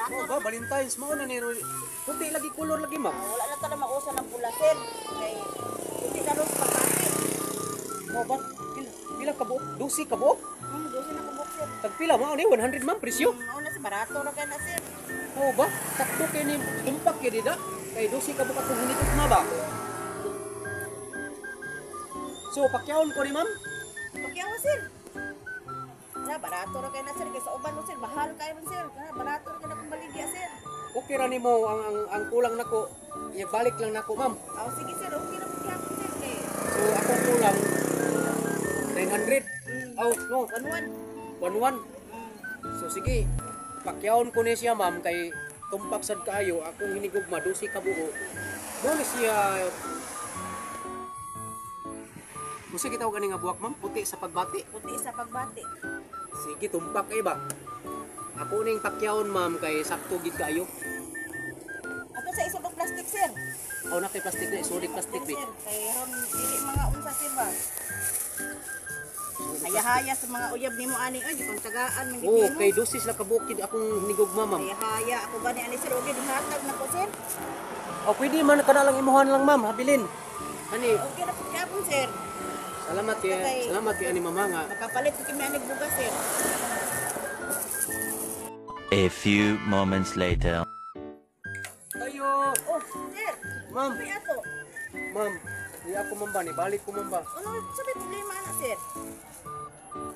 Barato ba, Valentine's mao na ni puti lagi color lagi ma'am. wala na tala mausa ng pula sir. Kay hindi na ros pagkati. Mo ba pila ka buok? 12 ka buok? Dosi na kubok sir. Tagpila mo ni 100 ma'am presyo. Una si barato ra kay na sir. Mo ba? Sakto kay ni tumpak kay dida. Kay 12 ka buok atong hinitot na ba? So pakyawon ko ni ma'am. Pakyaw sir. Na barato ra kay na sir kay sa uban mo sir bahal kay man sir. Na barato ra kay na kung baligya sir. Okay ra nimo ang kulang nako. Ibalik lang nako ma'am. Aw sige sir, okay na pakyaw sir kay. So akong kulang 900. Oh, no, 11. 11. So sige, pakyawon ko ni siya ma'am kay tumpak sad kaayo akong hinigugma 12 ka buo. Mo ni siya Musa kita og nga buwak ma'am, puti sa pagbati. Puti sa pagbati. Sige, tumpak kay ba. Ako ning pakyawon ma'am kay sakto gid kaayo. Ato sa isod og plastic sir. Aw na kay plastic na, solid plastic bi. Sir, kay ron dili mga unsa sir ba. Haya-haya sa mga uyab nimo ani ay gipang tagaan man gid Oh, nimo. kay dosis la ka buok gid akong hinigugma ma'am. Haya-haya ako gani ani sir okay dihatag na ko sir. Oh, pwede man kana lang imuhan lang ma'am, habilin. Ani, Okay na pagkapon sir. salamat kay ani mama nga. Makapalit ko kami ani bugas sir. A few moments later. Ayo, Oh, sir. ma'am. May ato. Ma'am, di ako mamba ni balik ko mamba. Ano sabi problema na sir?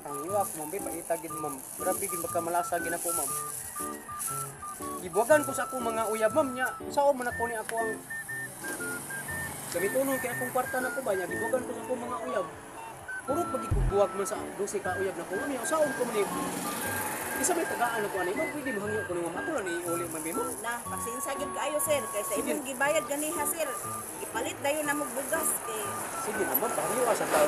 Ang iyo ako ma'am, paita gid ma'am. Grabe gid baka malasa gid ako ma'am. Gibuwagan ko sa akong mga uyab ma'am nya. Sao man ako ni ako ang gamiton kay akong kwarta na ko ba nya gibuwagan ko sa akong mga uyab. Puro pagikubuwag man sa 12 ka uyab na ko niya. Saon ko man ni. Isa may tagaan ako ani, pwede mo hangyo ko nga mato ni uli man bimo. Na, pasinsa gid kaayo sir kay sa imong gibayad ganiha sir. Ipalit dayon na mo bugas kay Sige naman, pahangyo ka sa tao.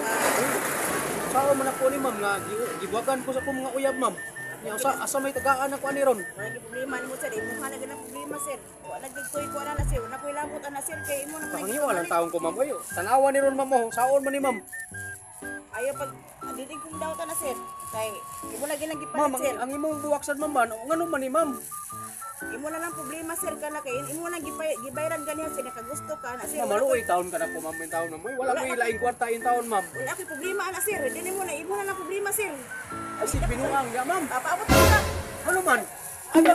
Sao man ako ni ma'am nga gibuwagan ko sa akong mga uyab ma'am. Nya asa may tagaan ako ani ron. wala gyud problema nimo sir. Imong na gyud ang problema sir. Wala gyud koy ko na sir. Wala koy labot ana sir kay imo na Pahangyo lang taong ko ma'am. Ayo, tanawa ni ron ma'am mo. Saon man ni ma'am. Ayo pag didig kong daw ta na sir. Kay imo na gyud Ma'am, gipalit sir. ang imong buwaksan ma'am ba? Ngano man ni ma'am? Imo na lang problema sir kana kay imo na gibayaran ganiha sir nakagusto ka na sir. Ma'am, maluoy taon ka na po ma'am, may taon ma'am. Wala ko ilaing kwarta in taon ma'am. Wala koy problema ana sir. Dili mo na imo na lang problema sir. Ay si binuang ya ma'am. Papaabot ka. Ano man? Ano?